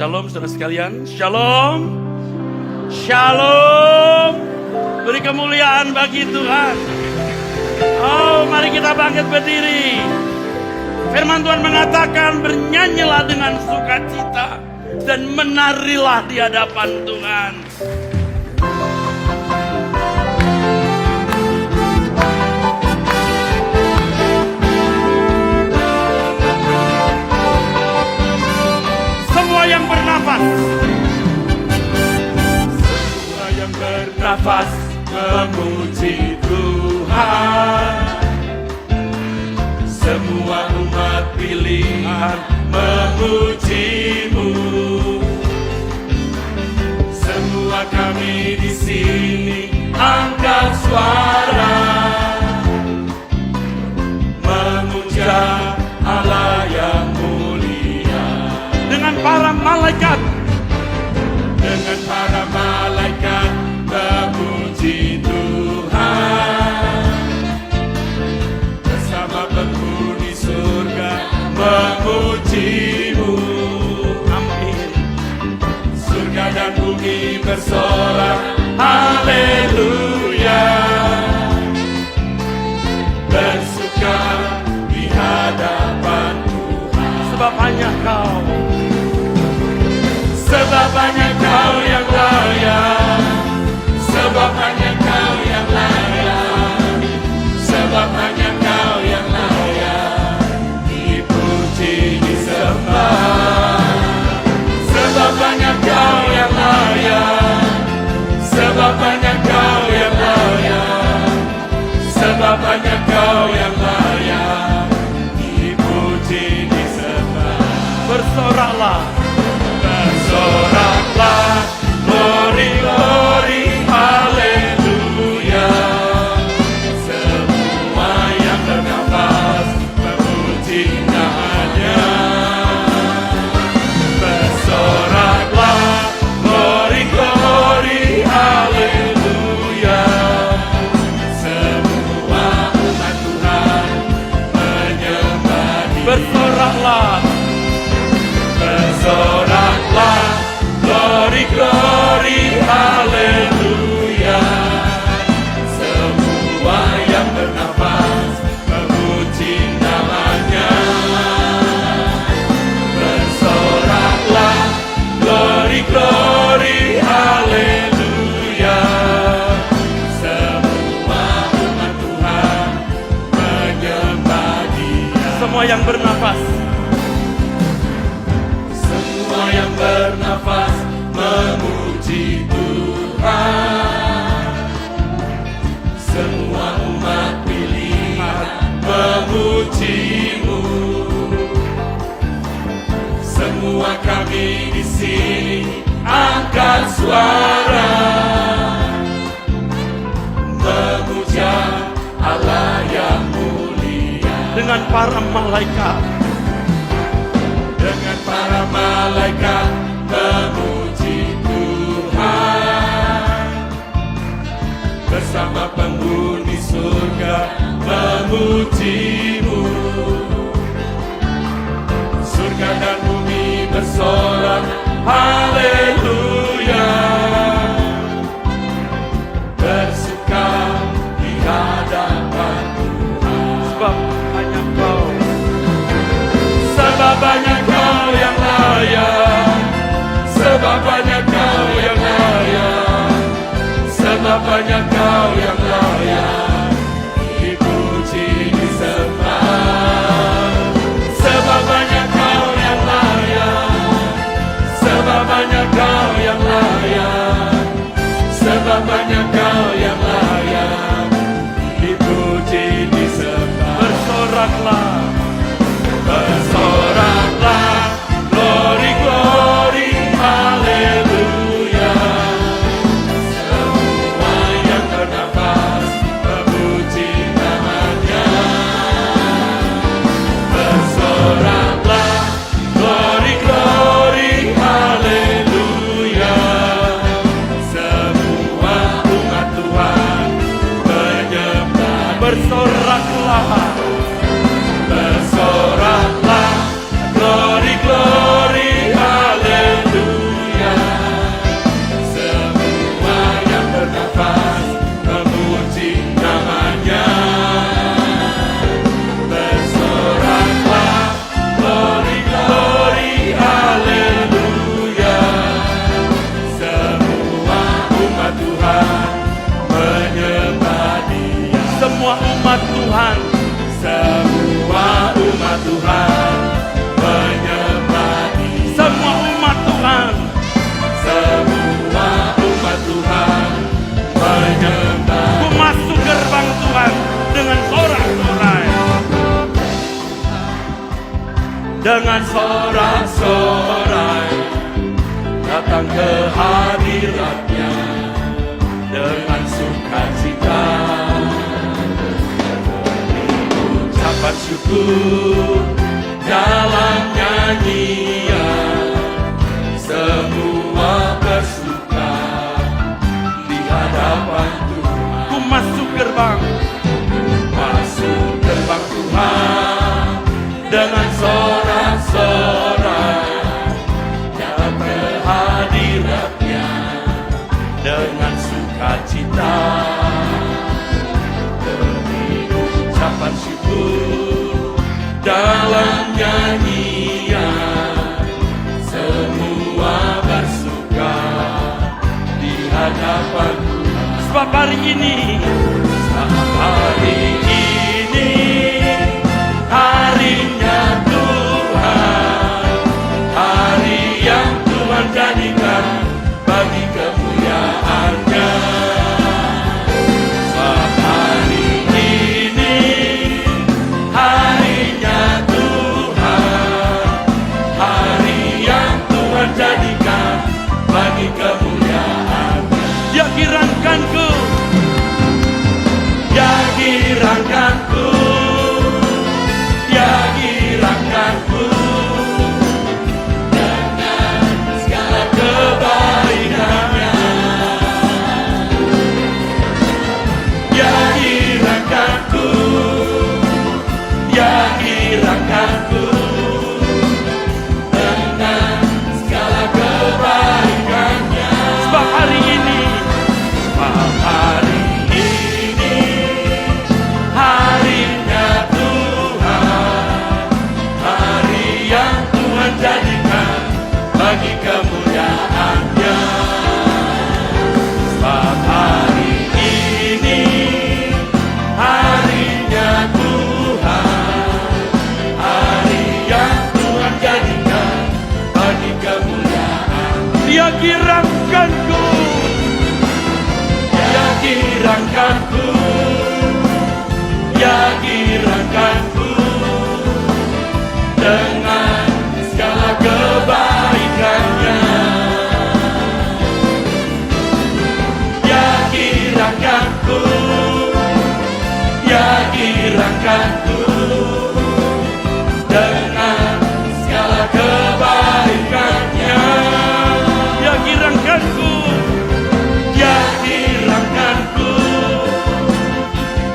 Shalom saudara sekalian. Shalom. Shalom. Beri kemuliaan bagi Tuhan. Oh, mari kita bangkit berdiri. Firman Tuhan mengatakan, bernyanyilah dengan sukacita dan menarilah di hadapan Tuhan. Semua yang bernafas, semua yang bernafas memuji Tuhan. Semua umat pilihan memuji-Mu. Semua kami di sini angkat suara memuja Allah yang mulia. Dengan para malaikat, dengan para malaikat memuji Tuhan. Bersama penghuni surga memuji-Mu. Amin. Surga dan bumi bersorak haleluya, bersuka di hadapan Tuhan. Sebab hanya Kau, sebab hanya Kau yang layak, sebab hanya Kau yang layak, sebab hanya Kau yang layak dipuji disembah. Sebab hanya Kau yang layak, sebab hanya Kau yang layak, sebab hanya Kau yang layak dipuji disembah. Bersoraklah, bersoraklah, glory, glory, haleluya. Semua yang bernafas memuji namanya. Bersoraklah, glory, glory, haleluya. Semua umat Tuhan menyembah Dia. Bersoraklah, bersoraklah, glory, glory, haleluya. Semua yang bernafas memuji namanya. Bersoraklah, glory, glory, haleluya. Semua umat Tuhan menyembah Dia. Semua yang bernafas, semua yang bernafas memuji Tuhan. Semua umat pilihan memuji-Mu. Semua kami di sini angkat suara memuja Allah yang mulia. Dengan para malaikat, dengan para malaikat memuji Tuhan. Bersama penghuni surga memuji-Mu. Surga dan bumi bersorak haleluya, bersuka di hadapan Tuhan. Sebab hanya Kau, sebab hanya Kau yang layak, sebab hanya Kau yang layak, sebab hanya Kau yang layak dipuji disembah. Sebab hanya Kau yang layak, sorak-sorai datang ke hadiratnya dengan sukacita, ucapan syukur dalam nyanyian, semua bersuka di hadapan Tuhan. Ku masuk gerbang Tuhan dengan sorak-sorai datang ke hadiratnya dengan sukacita, beri ucapan syukur dalam nyanyian, semua bersuka di hadapan Tuhan. Sebab hari ini harinya Tuhan, hari yang Tuhan jadikan bagi kemuliaan-Nya. Sebab hari ini harinya Tuhan, hari yang Tuhan jadikan bagi kemuliaan-Nya. Ya girankanku, ya girankanku, ya girankanku dengan segala kebaikan-Nya. Ya girankanku, ya girankanku dengan segala kebaikan-Nya. Sebab hari ini, sebab hari ini harinya Tuhan, hari yang Tuhan jadikan bagi kemuliaan-Nya. Sebab hari ini harinya Tuhan, hari yang Tuhan jadikan bagi kemuliaan. Dia girankanku, dia girankanku, ya girankanku dengan segala kebaikan-Nya. Ya girankanku, ya girankanku dengan segala kebaikan-Nya. Ya girankanku, ya girankanku,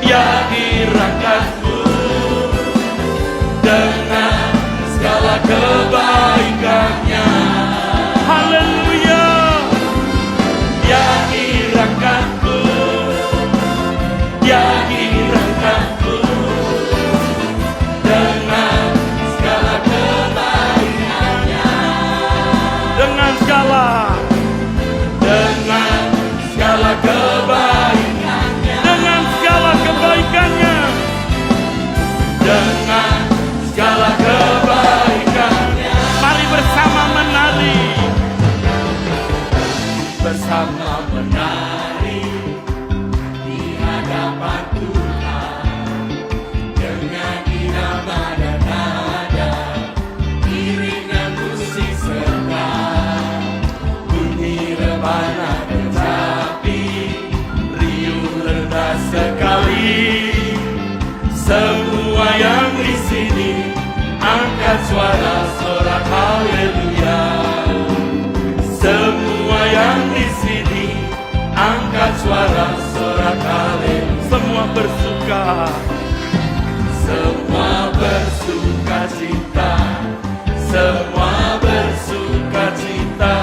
ya girankanku dengan segala kebaikan-Nya. Haleluya. Ya girankanku, ya girankanku dengan segala kebaikan-Nya. Dengan segala kebaikan-Nya, dengan segala kebaikan-Nya, dengan segala kebaikan-Nya. Mari bersama menari, bersama menari di hadapan Tuhan dengan irama dan nada, iringan musik serta bunyi rebana tetapi riuh rendah sekali. Semua yang di sini angkat suara sorak haleluya. Semua yang di sini angkat suara sorak haleluya. Semua bersuka, semua bersuka cita, semua bersuka cita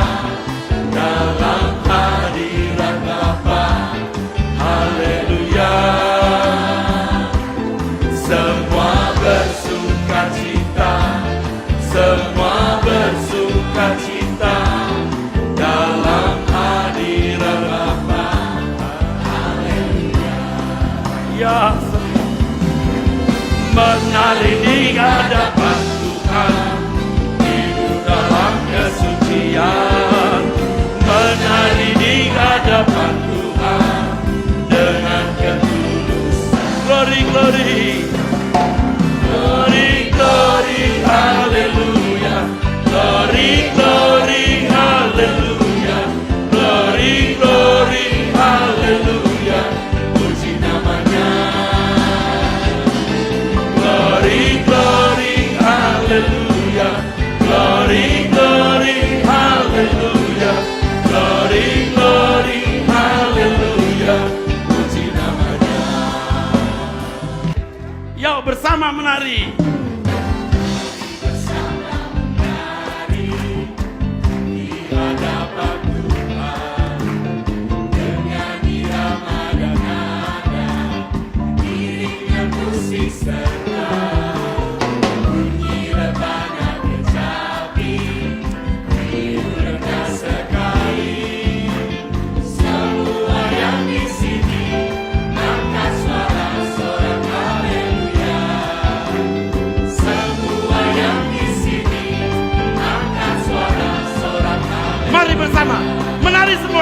dalam hadirat Bapa. Haleluya. Semua bersuka cita, semua bersuka cita dalam hadirat Bapa.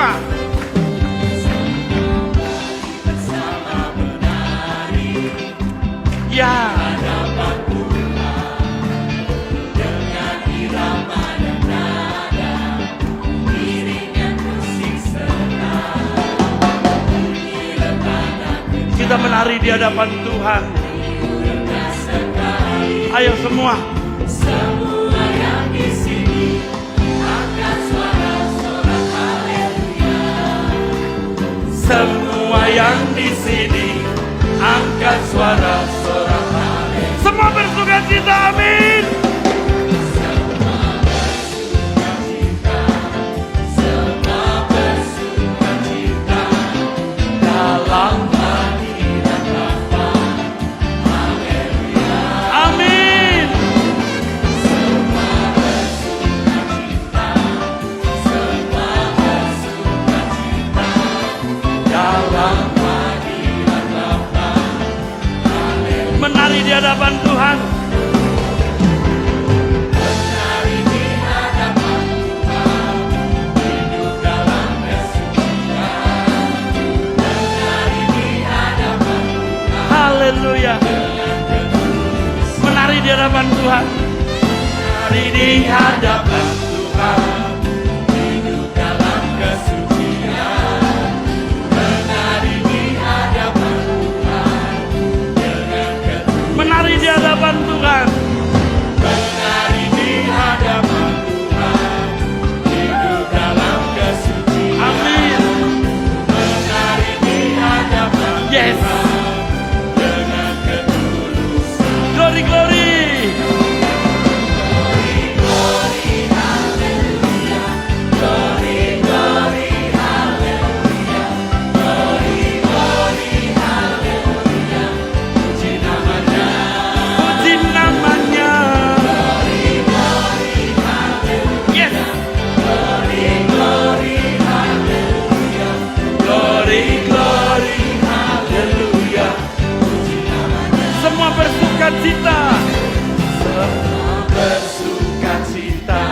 semua. Ya. Kita menari di hadapan Tuhan. Ayo semua. Semua yang di sini angkat suara sorak haleluya. Semua yang di sini angkat suara sorak haleluya. Semua bersukacita, amin. Semua bersukacita, semua bersukacita dalam hadirat Bapa. Haleluya. Amin. Semua bersukacita, semua bersukacita dalam hadirat Bapa. Menari di hadapan Tuhan. Menari di hadapan Tuhan, hidup dalam kesucian. Menari di hadapan Tuhan, Haleluya. Menari di hadapan Tuhan. Menari di hadapan Tuhan. hidup dalam kesucian. Menari di hadapan Tuhan, dengan ketulusan. Menari di hadapan Tuhan. Menari di hadapan Tuhan, hidup dalam kesucian. Amin. Menari di hadapan Yes. Tuhan, dengan ketulusan. Glory, glory. Glory, glory, haleluya. Glory, glory, haleluya. Puji namanya. Puji namanya. Yes. Glory, glory, haleluya. Glory, glory. Haleluya. Puji namanya. Semua bersukacita. Semua bersukacita,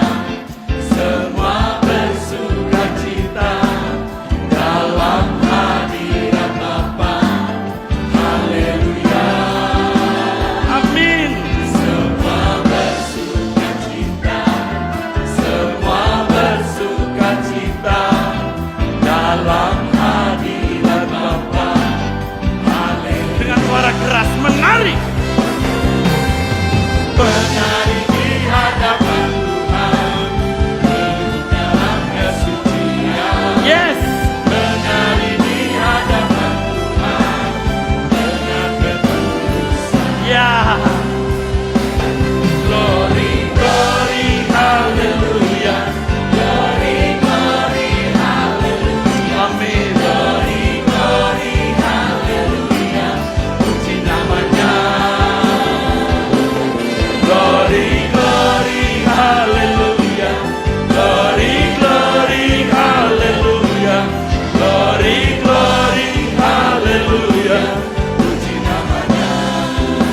semua bersukacita dalam hadirat Bapa. Haleluya. Amin. Semua bersukacita, semua bersukacita dalam hadirat Bapa. Haleluya. Dengan suara keras menari. Menari di hadapan Tuhan, hidup dalam kesucian. Yes. Menari di hadapan Tuhan, dengan ketulusan. Ya. Glory, glory, haleluya. Glory, glory, haleluya. Amin. Glory, glory, haleluya. Puji namanya. Glory, glory, haleluya. Glory, glory, haleluya. Glory, glory, haleluya. Puji namanya.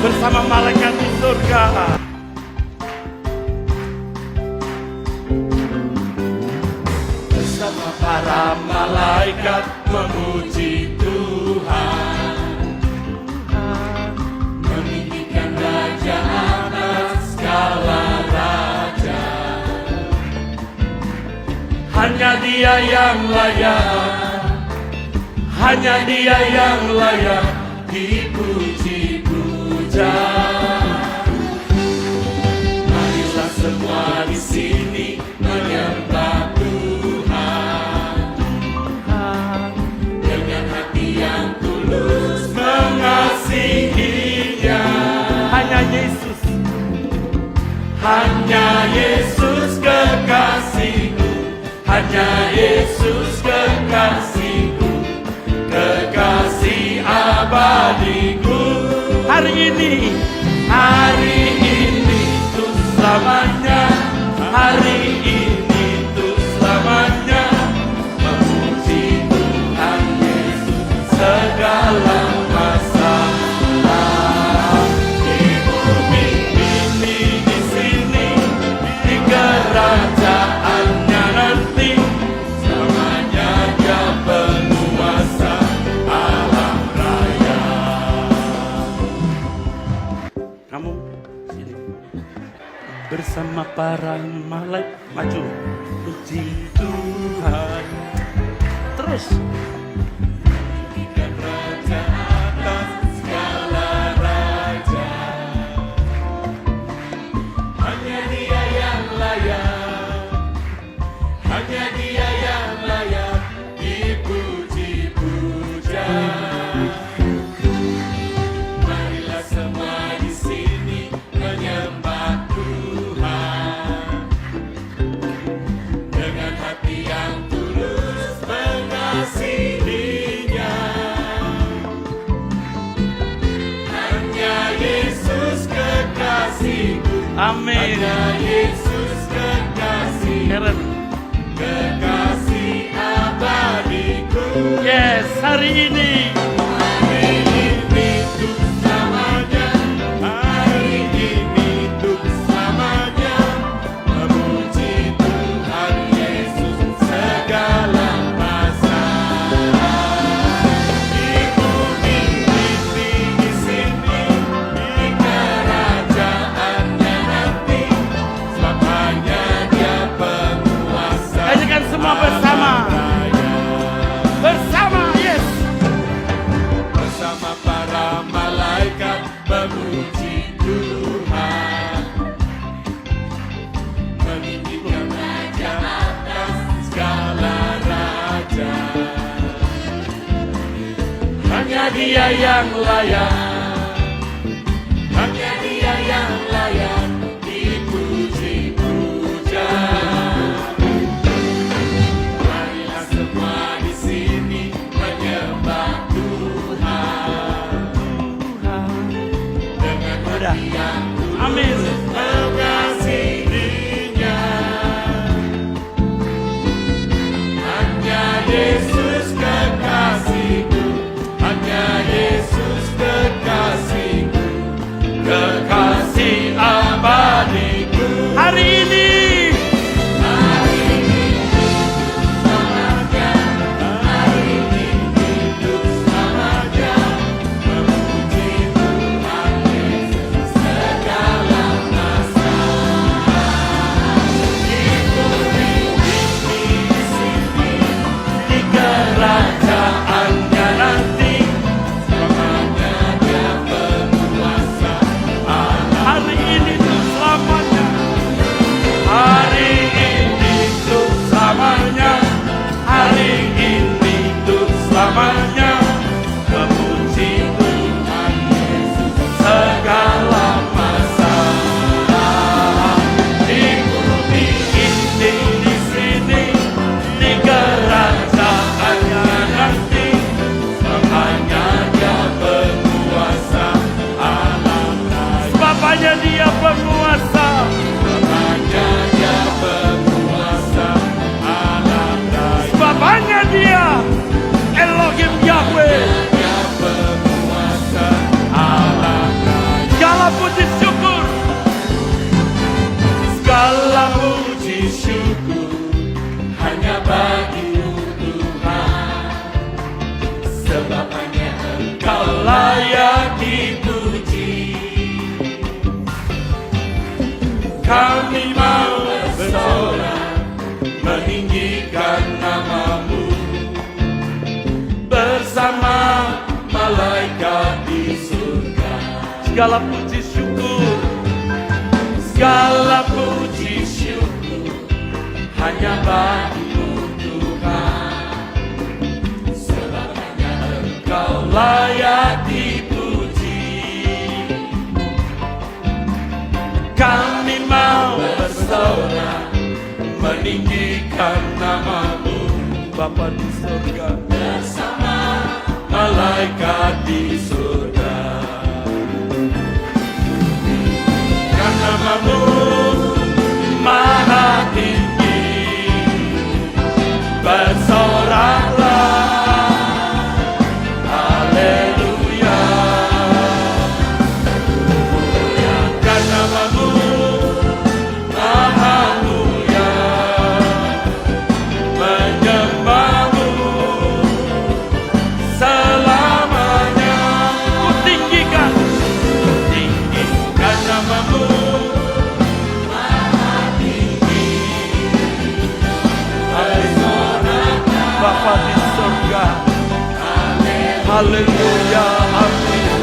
Bersama malaikat di surga. Bersama para malaikat memuji Tuhan, meninggikan raja atas segala raja. Hanya Dia yang layak. Hanya Dia yang layak Dipuji-puja. Marilah semua di sini menyembah Tuhan dengan hati yang tulus mengasihinya. hanya Yesus. Hanya Yesus kekasihku, hanya Yesus kekasihku, kekasih abadiku. Hari ini Tuh selamanya, hari ini tuh selamanya, memuji Tuhan Yesus segala masalah. Di bumi ini, di sini, di kerajaannya nanti, selamanya bersama para malaikat. Maju. Puji Tuhan. Terus. Raja atas segala raja, hanya Dia yang layak, hanya Dia yang layak dipuji-puja. Marilah semua di sini menyembah Tuhan dengan hati yang tulus mengasihinya. Hanya Yesus kekasihku, Amin. hanya Yesus kekasih, Keren. kekasih abadiku. Yes, hari ini. Hari ini untuk selamanya, hari ini untuk selamanya, memuji Tuhan Yesus segala masa. Di bumi ini, di sini, di kerajaannya nanti, selamanya Dia penguasa. Nyanyikan semua bersama. Bersama, yes. Bersama para malaikat memuji Tuhan, meninggikan Raja atas segala raja. Hanya Dia yang layak, hanya Dia yang layak dipuji-puja. Marilah semua di sini menyembah Tuhan dengan hati yang Amin. tulus mengasihinya. Hanya Yesus kekasihku, hanya Yesus kekasihku, kekasih abadiku. Hari ini. Kerajaannya nanti, selamanya Dia penguasa. Hari ini untuk selamanya. Hari ini untuk selamanya, hari ini untuk selamanya, memuji Tuhan Yesus segala masa. Di bumi ini, di sini, di kerajaannya nanti, selamanya Dia penguasa alam raya. Bapaknya Dia penguasa. Selamanya Dia penguasa alam raya. Bapaknya Dia Elohim Yahweh. Dia penguasa alam raya. Segala puji syukur. Segala puji syukur hanya bagi-Mu Tuhan, sebab hanya Engkau layak dipuji. Kami mau bersorak meninggikan nama-Mu bersama malaikat di surga. Segala puji syukur. Segala puji syukur hanya bagi-Mu Tuhan, sebab hanya Engkau layak dipuji. Kami mau bersorak meninggikan nama-Mu Bapa di surga. bersama malaikat di surga. Karena nama-Mu maha tinggi, bersoraklah, haleluya. Muliakan nama-Mu maha mulia, menyembah-Mu selamanya. Haleluya, amin.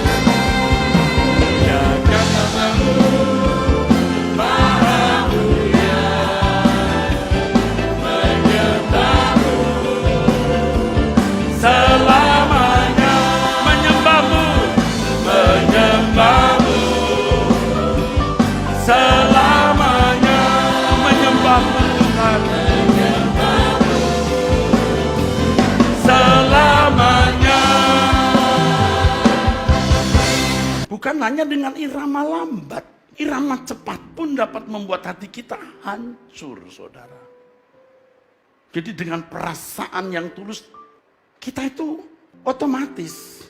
Muliakan namamu, Maha mulia, menyembahmu selamanya, Menyembahmu, menyembahmu selamanya, menyembahmu Tuhan. selamanya. Bukan hanya dengan irama lambat, irama cepat pun dapat membuat hati kita hancur, saudara. Jadi dengan perasaan yang tulus, kita itu otomatis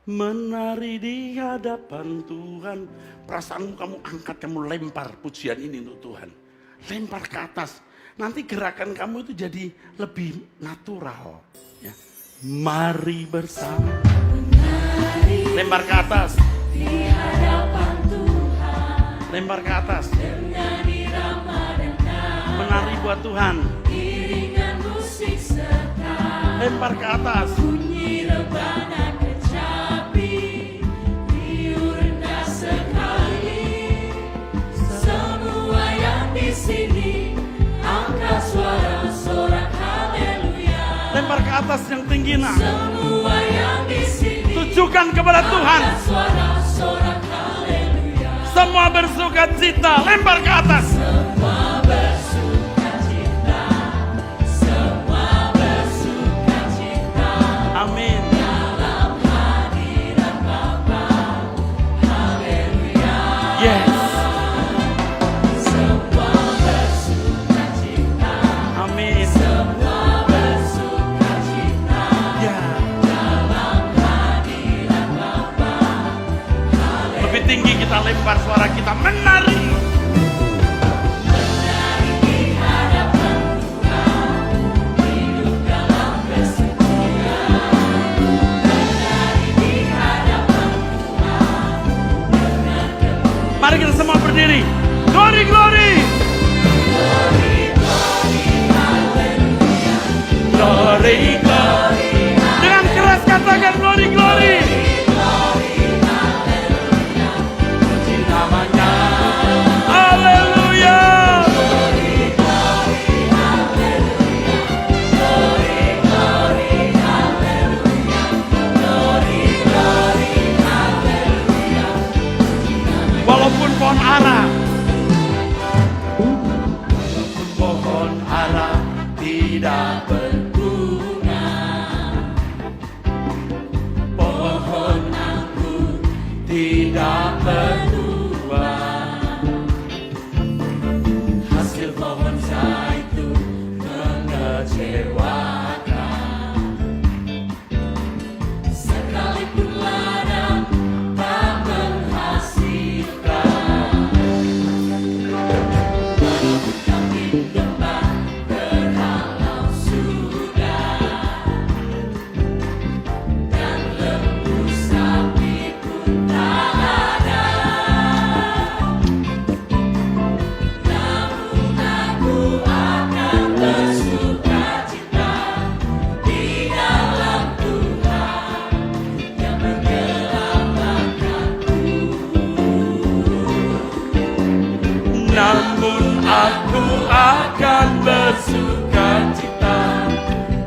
menari di hadapan Tuhan. Perasaanmu kamu angkat, kamu lempar pujian ini untuk Tuhan. Lempar ke atas. Nanti gerakan kamu itu jadi lebih natural. Ya. Mari bersama. Lempar ke atas. Di hadapan Tuhan, Lempar ke atas. dengan irama dan nada, Menari buat Tuhan. iringan musik serta Lempar ke atas. bunyi rebana kecapi, riuh rendah sekali. Semua yang di sini angkat suara sorak haleluya. Lempar ke atas yang tinggi, nak. Semua yang di sini Tujukan kepada Tuhan. angkat suara sorak haleluya. Semua bersuka cita. Lempar ke atas. Semua bersuka cita, semua bersuka cita Amin. dalam hadirat Bapa. Haleluya. Yes. Semua bersuka cita, Amin. semua bersuka cita Ya. dalam hadirat Bapa. Lebih tinggi kita lempar suara kita menari. Menari di hadapan Tuhan, hidup dalam kesucian. Menari di hadapan Tuhan dengan kemuliaan. Mari kita semua berdiri. Glory, glory. Glory, glory, haleluya. Glory, glory. Dengan keras katakan glory, glory. Glory, haleluya. Puji namanya, Haleluya. Glory, glory, haleluya. Glory, glory, haleluya. Glory, glory, haleluya. Walaupun pohon ara, pohon ara tidak berbunga, pohon anggur tidak berbuah, hasil pohon zaitun mengecewakan, Sekalipun ladang tak menghasilkan, walaupun kambing domba terhalau sudah, dan lembu sapi pun tak ada, namun aku akan bersuka cita di dalam Tuhan yang menyelamatkanku. namun aku akan bersuka cita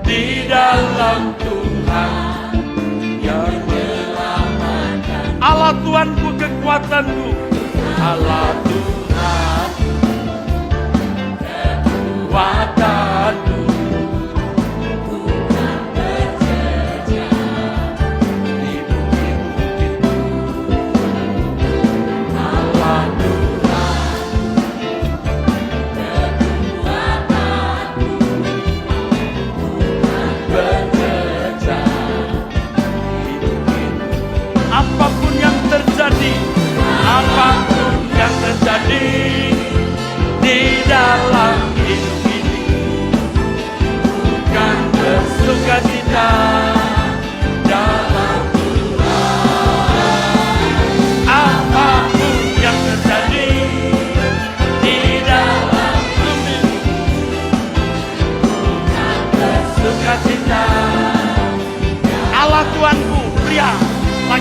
di dalam Tuhan yang menyelamatkan. Allah Tuhanku kekuatanku. Allah Tuhan kekuatanku, Bukan berjejak di bukit-bukitku. Allah Tuhan kekuatanku, bukan berjejak di bukit-bukit. Apapun yang terjadi, Apapun yang terjadi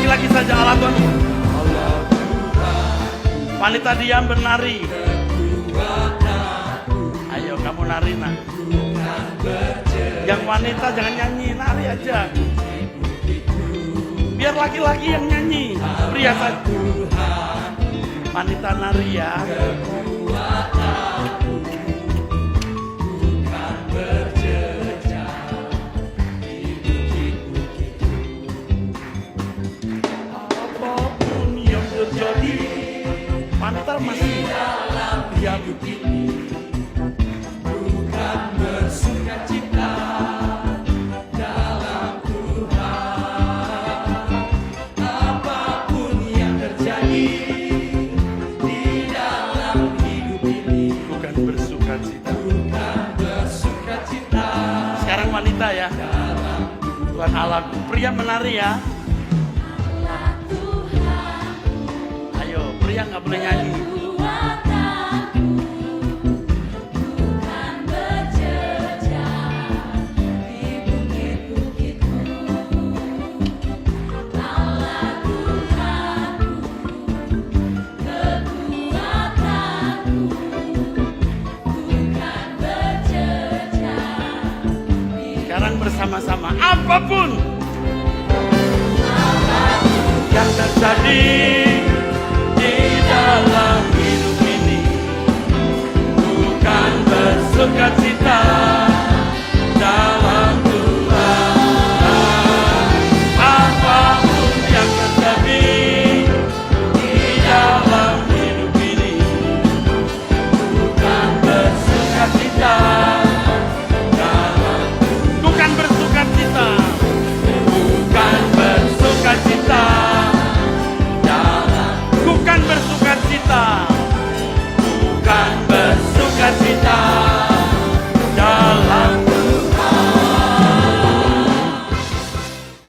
laki-laki saja Allah Tuhan. Wanita diam bernari. Ayo kamu nari nak. Yang wanita jangan nyanyi, nari aja. Biar laki-laki yang nyanyi, pria saja. Wanita nari ya. Apapun yang terjadi, wanita masih dia begini. Bukan bersuka cita dalam Tuhan. Apapun yang terjadi di dalam hidup ini, Bukan bersuka cita. bukan bersuka cita. Sekarang wanita ya. Tuhan Allahku, pria menari ya. Ayo, pria nggak boleh nyanyi. Bukan berjejak di bukit-bukitmu. Allah Tuhanku, kekuatanku. Bukan berjejak. Sekarang bersama-sama, apapun yang terjadi di dalam hidup ini, bukan bersuka cita dalam Tuhan. Apapun yang terjadi di dalam hidup ini, bukan bersuka cita. Bukan bersuka cita, bukan bersuka cita, bukan bersuka cita.